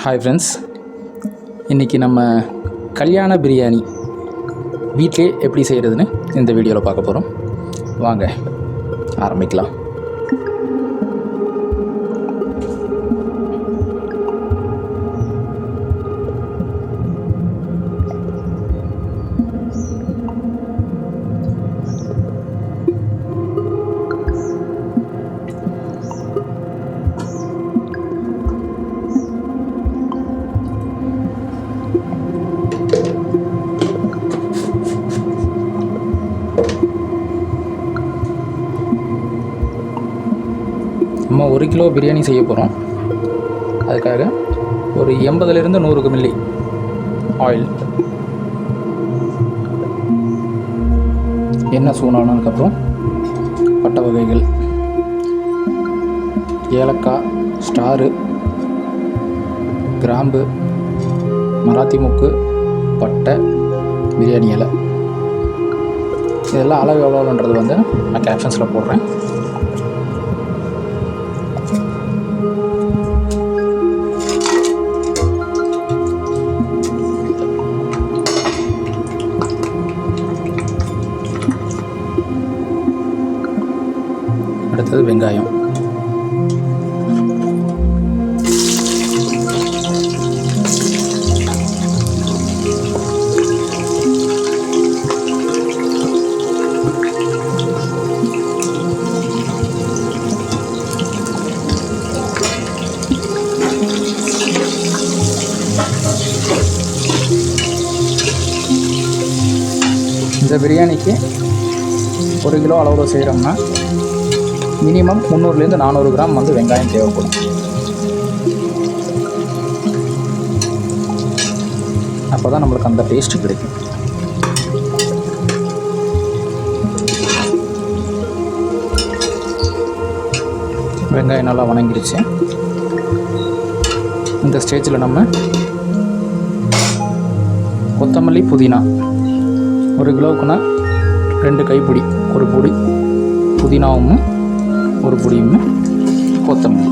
Hi friends, இன்றைக்கி நம்ம கல்யாண பிரியாணி வீட்டிலே எப்படி செய்கிறதுன்னு இந்த வீடியோவில் பார்க்க போகிறோம். வாங்க ஆரம்பிக்கலாம். நம்ம 1 கிலோ பிரியாணி செய்ய போகிறோம். அதுக்காக ஒரு 80லேருந்து 100 மில்லி ஆயில், எண்ணெய் சூடானதுக்கப்புறம் பட்டை வகைகள், ஏலக்காய், ஸ்டாரு, கிராம்பு, மராத்தி முக்கு, பட்டை, பிரியாணி இலை, இதெல்லாம் அளவு எவ்வளோன்றது வந்து நான் கேப்ஷன்ஸில் போடுறேன். அடுத்தது வெங்காயம், இந்த பிரியாணிக்கு 1 கிலோ அளவில் செய்கிறோம்னா மினிமம் 300லேருந்து 400 கிராம் வந்து வெங்காயம் தேவைப்படும். அப்போ தான் நம்மளுக்கு அந்த டேஸ்ட்டு கிடைக்கும். வெங்காயம் நல்லா வணங்கிடுச்சு. இந்த ஸ்டேஜில் நம்ம கொத்தமல்லி, புதினா 1 கிலோவுக்குன்னா 2 கைப்பிடி, ஒரு பொடி புதினாவும் ஒரு பொடியும் கொத்தமல்லி,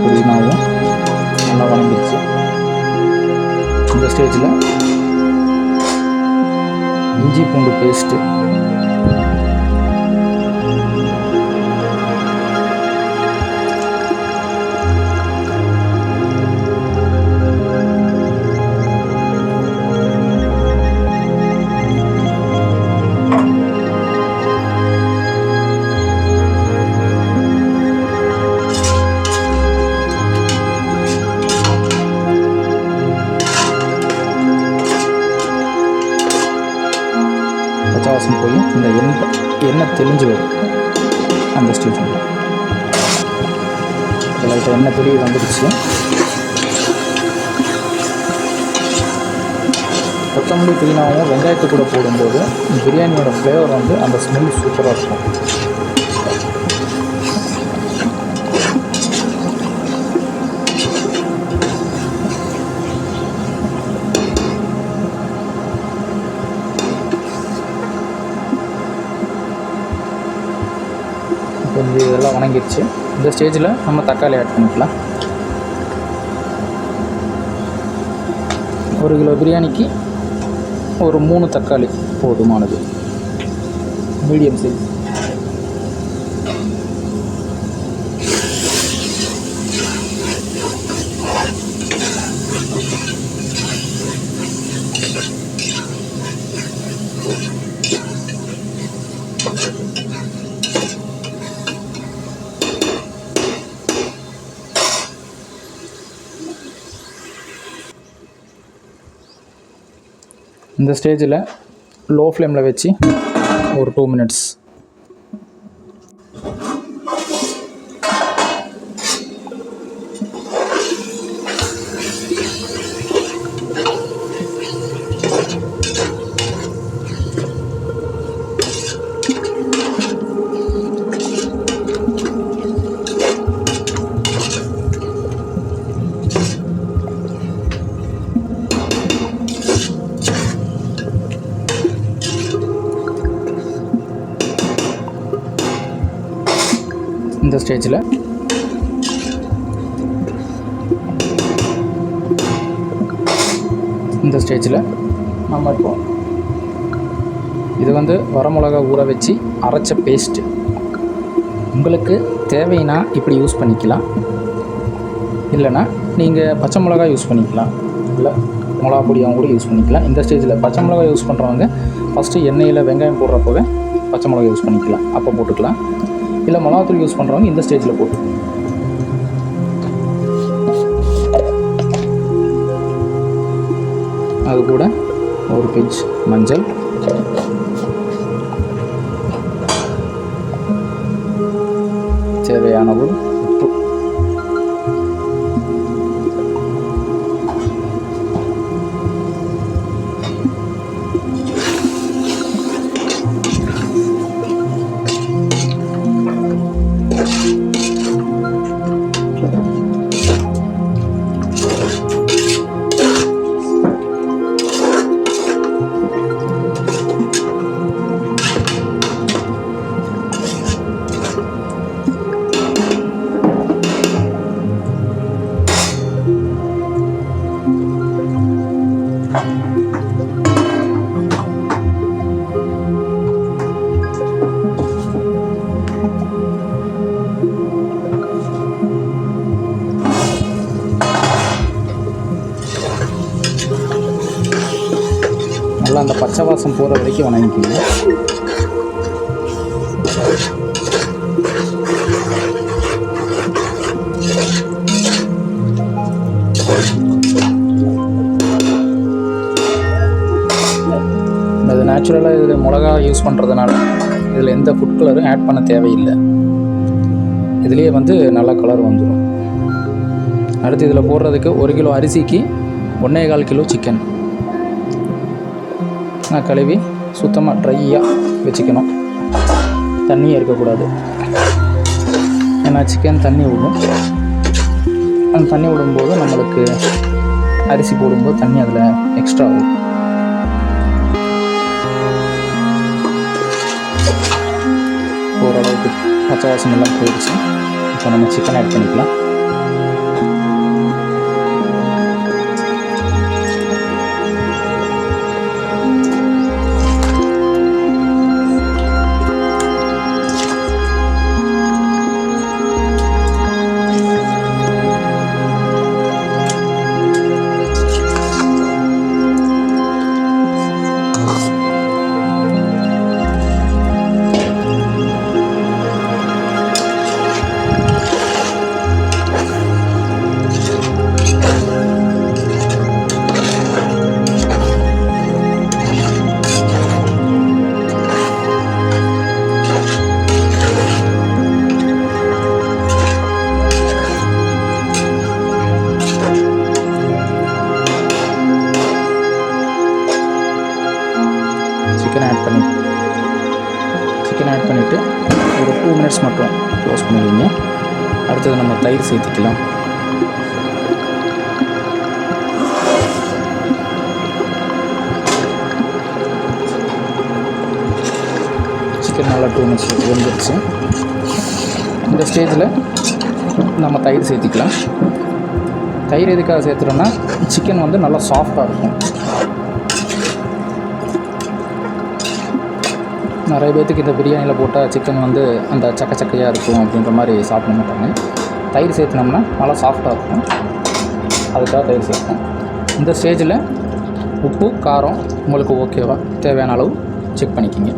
புதினாவும் நல்லா வணங்கிடுச்சு. இந்த ஸ்டேஜில் இஞ்சி பூண்டு பேஸ்ட்டு, பச்சை போய் இந்த எண்ணெய் தெளிஞ்சு வரும். அந்த ஸ்டேஜ் லைட்டாக எண்ணெய் தெளிவு வந்துடுச்சு. கொத்தமல்லி, புதினாவும் வெங்காயத்தை கூட போடும்போது பிரியாணியோட ஃப்ளேவர் வந்து அந்த ஸ்மெல் சூப்பராக இருக்கும். கொஞ்சம் இதெல்லாம் வணங்கிடுச்சு. இந்த ஸ்டேஜில் நம்ம தக்காளி ஆட் பண்ணிக்கலாம். 1 கிலோ பிரியாணிக்கு ஒரு 3 தக்காளி போதுமானது, மீடியம் சைஸ். இந்த ஸ்டேஜில் லோ ஃப்ளேமில் வச்சு ஒரு 2 மினிட்ஸ். இந்த ஸ்டேஜில் நம்ம இப்போ இது வந்து வரமிளகா ஊற வச்சு அரைச்ச பேஸ்ட்டு. உங்களுக்கு தேவைன்னா இப்படி யூஸ் பண்ணிக்கலாம், இல்லைன்னா நீங்கள் பச்சை மிளகா யூஸ் பண்ணிக்கலாம், இல்லை மிளகா பொடியாகவும் கூட யூஸ் பண்ணிக்கலாம். இந்த ஸ்டேஜில் பச்சை மிளகா யூஸ் பண்ணுறவங்க ஃபஸ்ட்டு எண்ணெயில் வெங்காயம் போடுறப்பவே பச்சை மிளகா யூஸ் பண்ணிக்கலாம், அப்போ போட்டுக்கலாம். இல்லை மிளகாத்தூள் யூஸ் பண்ணுறவங்க இந்த ஸ்டேஜில் போட்டு அது கூட ஒரு பிஞ்ச் மஞ்சள், தேவையான ஒரு உப்பு, நல்லா அந்த பச்சை வாசம் போகிற வரைக்கும் வணங்கிக்கிங்க. இது நேச்சுரலாக இதில் மிளகா யூஸ் பண்ணுறதுனால இதில் எந்த ஃபுட் கலரும் ஆட் பண்ண தேவையில்லை, இதுலேயே வந்து நல்ல கலர் வந்துடும். அடுத்து இதில் போடுறதுக்கு 1 கிலோ அரிசிக்கு 1.25 கிலோ சிக்கன் நான் கழுவி சுத்தமாக ட்ரையாக வச்சுக்கணும், தண்ணியே இருக்கக்கூடாது. ஏன்னா சிக்கன் தண்ணி விடும், அந்த தண்ணி விடும்போது நம்மளுக்கு அரிசி போடும்போது தண்ணி அதில் எக்ஸ்ட்ரா ஆகும். ஓரளவுக்கு பச்சை வாசம் எல்லாம் போயிடுச்சு. இப்போ நம்ம சிக்கன் ஆட் பண்ணிக்கலாம். சிக்கன் ஆட் பண்ணிவிட்டு ஒரு 2 மினிட்ஸ் மட்டும் க்ளோஸ் பண்ணிடுவீங்க. அடுத்தது நம்ம தயிர் சேர்த்துக்கலாம். சிக்கன் நல்லா 2 மினிட்ஸ் வெந்துருச்சு. இந்த ஸ்டேஜில் நம்ம தயிர் சேர்த்துக்கலாம். தயிர் எதுக்காக சேர்த்துறோன்னா சிக்கன் வந்து நல்லா சாஃப்டாக இருக்கும். நிறைய பேர்த்துக்கு இந்த பிரியாணியில் போட்டால் சிக்கன் வந்து அந்த சக்கையாக இருக்கும் அப்படின்ற மாதிரி சாப்பிட மாட்டாங்க. தயிர் சேர்த்துனோம்னா நல்லா சாஃப்டாக இருக்கும், அதுக்காக தயிர் சேர்ப்போம். இந்த ஸ்டேஜில் உப்பு காரம் உங்களுக்கு ஓகேவா தேவையான அளவு செக் பண்ணிக்கிங்க.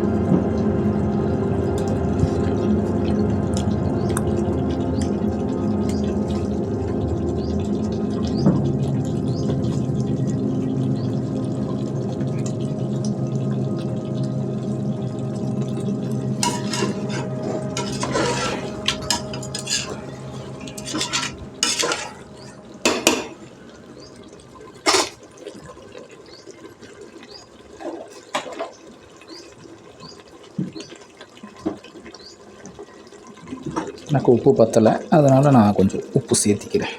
எனக்கு உப்பு பத்தலை, அதனால் நான் கொஞ்சம் உப்பு சேர்த்திக்கிறேன்.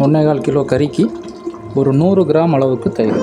ஒன்றே கால் கிலோ கறிக்கு ஒரு 100 கிராம் அளவுக்கு தயிர்.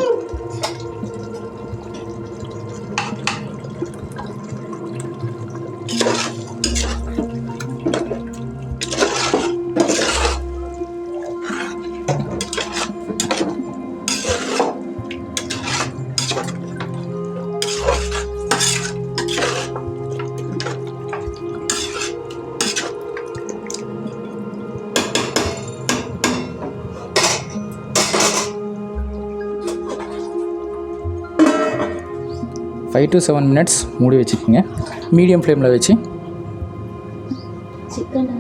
ஃபைவ் to 7 minutes மூடி வச்சுக்கோங்க. மீடியம் ஃப்ளேமில் வச்சு சிக்கன்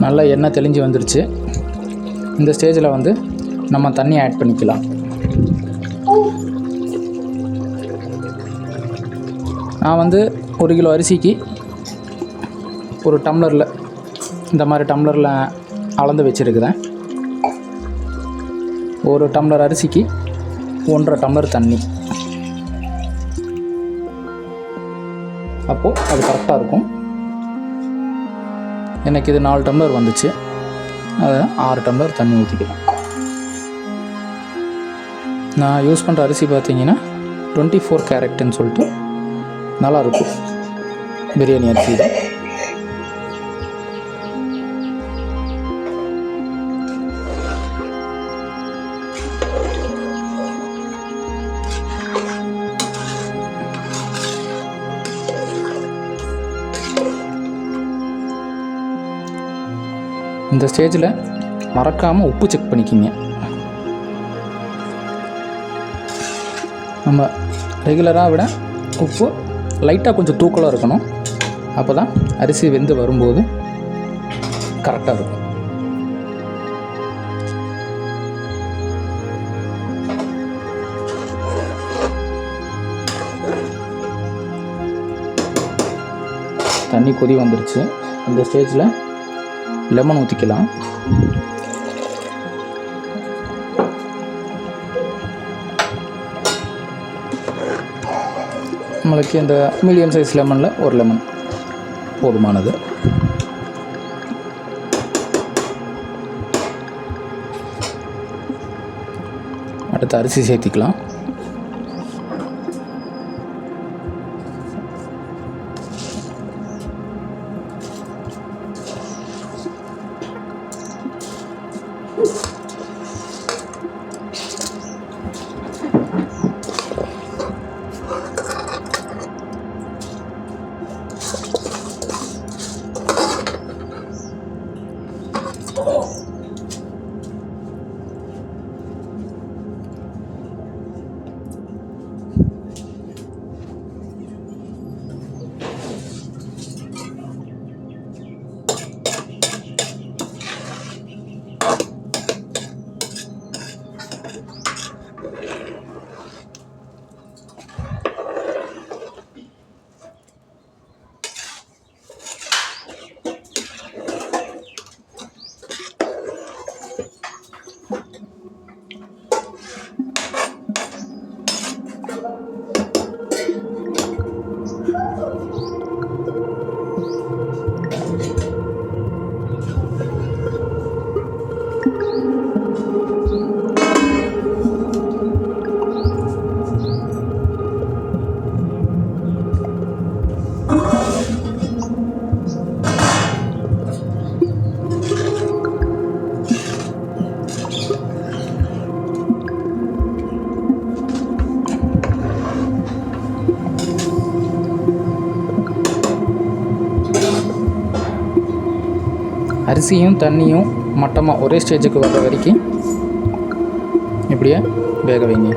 நல்லா எண்ணெய் தெளிஞ்சு வந்துடுச்சு. இந்த ஸ்டேஜில் வந்து நம்ம தண்ணி ஆட் பண்ணிக்கலாம். நான் வந்து 1 கிலோ அரிசிக்கு ஒரு டம்ளரில், இந்த மாதிரி டம்ளரில் அளந்து வச்சுருக்கிறேன். 1 டம்ளர் அரிசிக்கு 1.5 டம்ளர் தண்ணி. அப்போது அது கரெக்டாக இருக்கும். எனக்கு இது 4 டம்ளர் வந்துச்சு. அதை 6 டம்ளர் தண்ணி ஊற்றிக்கலாம். நான் யூஸ் பண்ணுற அரிசி பார்த்திங்கன்னா 24 கேரட்னு சொல்லிட்டு நல்லாயிருக்கும் பிரியாணி அரிசி தான். இந்த ஸ்டேஜில் மறக்காமல் உப்பு செக் பண்ணிக்கிங்க. நம்ம ரெகுலராக விட உப்பு லைட்டாக கொஞ்சம் தூக்கலாக இருக்கணும். அப்போ தான் அரிசி வெந்து வரும்போது கரெக்டாக இருக்கும். தண்ணி கொதி வந்துருச்சு. இந்த ஸ்டேஜில் லெமன் ஊற்றிக்கலாம். நம்மளுக்கு இந்த மீடியம் சைஸ் லெமனில் ஒரு லெமன் போதுமானது. அடுத்து அரிசி சேர்த்திக்கலாம். அரிசியும் தண்ணியும் மட்டமாக ஒரே ஸ்டேஜுக்கு வர்ற வரைக்கும் இப்படியே வேக வைங்க.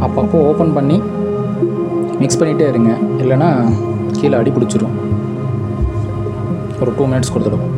அப்பப்போ ஓப்பன் பண்ணி மிக்ஸ் பண்ணிகிட்டே இருங்க, இல்லைன்னா கீழே அடி பிடிச்சிரும். ஒரு 2 மினிட்ஸ் கொடுத்துடும்.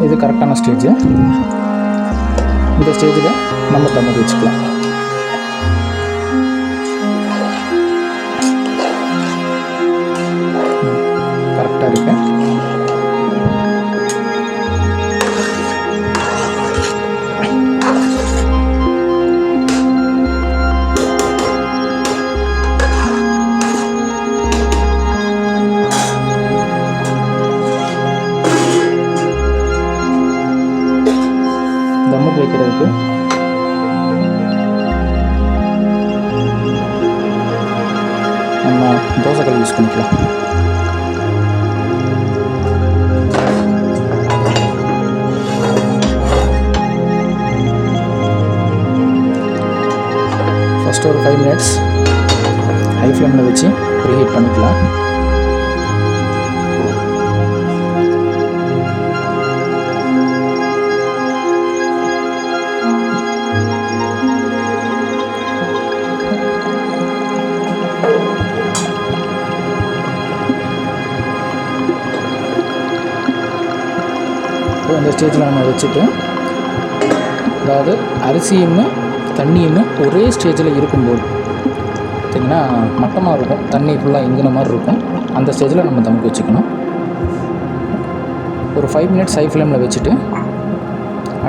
இது கரெக்டான ஸ்டேஜ். இந்த ஸ்டேஜில் நம்ம தம்ம வச்சுக்கலாம். கரெக்டாக இருக்கு. தம்முக்கு வைக்கிறதுக்கு நம்ம தோசைக்கல் யூஸ் பண்ணிக்கலாம். ஃபஸ்ட்டு ஒரு 5 மினிட்ஸ் ஹை ஃப்ளேமில் வச்சு ப்ரீஹீட் பண்ணிக்கலாம். இந்த ஸ்டேஜில் நம்ம வச்சுட்டு, அதாவது அரிசியும் தண்ணியும் ஒரே ஸ்டேஜில் இருக்கும்போது பார்த்திங்கன்னா மட்டமாக இருக்கும், தண்ணி ஃபுல்லாக இங்கின மாதிரி இருக்கும். அந்த ஸ்டேஜில் நம்ம தம்முக்கு வச்சுக்கணும். ஒரு 5 மினிட்ஸ் ஹை ஃப்ளேமில் வச்சுட்டு,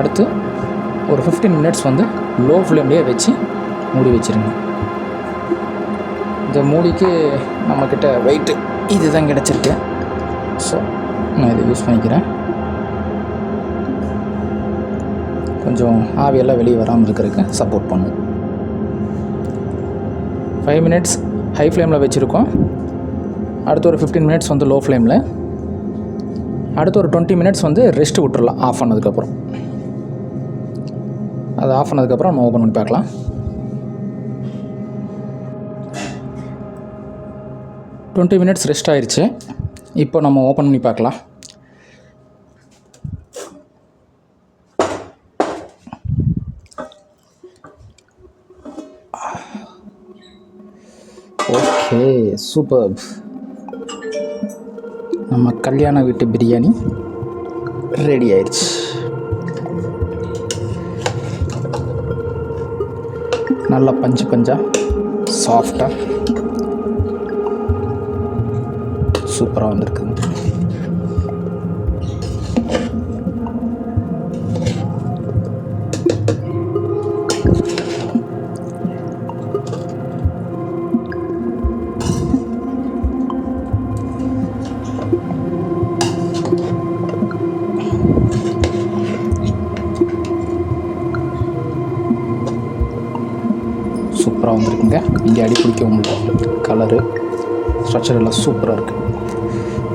அடுத்து ஒரு 15 மினிட்ஸ் வந்து லோ ஃப்ளேம்லேயே வச்சு மூடி வச்சுருங்க. இந்த மூடிக்கு நம்மக்கிட்ட வெயிட்டு இது தான் கிடச்சிருக்கு. ஸோ நான் இதை யூஸ் பண்ணிக்கிறேன். கொஞ்சம் ஆவியெல்லாம் வெளியே வராமல் இருக்கிறதுக்கு சப்போர்ட் பண்ணும். 5 மினிட்ஸ் ஹை ஃப்ளேமில் வச்சுருக்கோம். அடுத்து ஒரு 15 மினிட்ஸ் வந்து லோ ஃப்ளேமில், அடுத்து ஒரு 20 மினிட்ஸ் வந்து ரெஸ்ட் விட்டுறலாம் ஆஃப் பண்ணதுக்கப்புறம். அது ஆஃப் பண்ணதுக்கப்புறம் நம்ம ஓப்பன் பண்ணி பார்க்கலாம். டுவெண்ட்டி மினிட்ஸ் ரெஸ்ட் ஆயிடுச்சு. இப்போ நம்ம ஓப்பன் பண்ணி பார்க்கலாம். Okay, super. நம்ம கல்யாண வீட்டு பிரியாணி ரெடி ஆயிடுச்சு. நல்லா பஞ்சு பஞ்சா சாஃப்டாக சூப்பராக வந்திருக்குது. சூப்பராக வந்திருக்குங்க. இங்கே அடி பிடிக்கவும் இல்லை. கலரு ஸ்ட்ரக்சர் எல்லாம் சூப்பராக இருக்குது.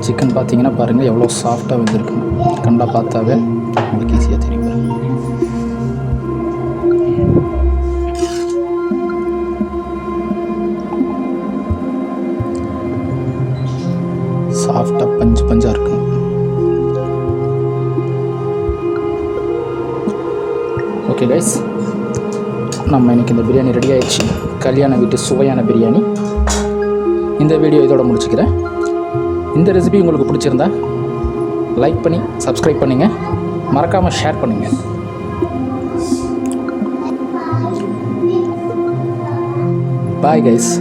சிக்கன் பார்த்தீங்கன்னா பாருங்கள் எவ்வளோ சாஃப்டாக வந்துருக்குங்க. கண்டா பார்த்தாவே உங்களுக்கு ஈஸியாக தெரியும். சாஃப்டாக பஞ்சாக இருக்குங்க. ஓகே கைஸ், நம்ம இன்றைக்கி இந்த பிரியாணி ரெடி ஆகிடுச்சு. கல்யாண வீட்டு சுவையான பிரியாணி. இந்த வீடியோ இதோட முடிச்சுக்கிறேன். இந்த ரெசிபி உங்களுக்கு பிடிச்சிருந்தா லைக் பண்ணி சப்ஸ்கிரைப் பண்ணுங்கள். மறக்காமல் ஷேர் பண்ணுங்கள். Bye guys.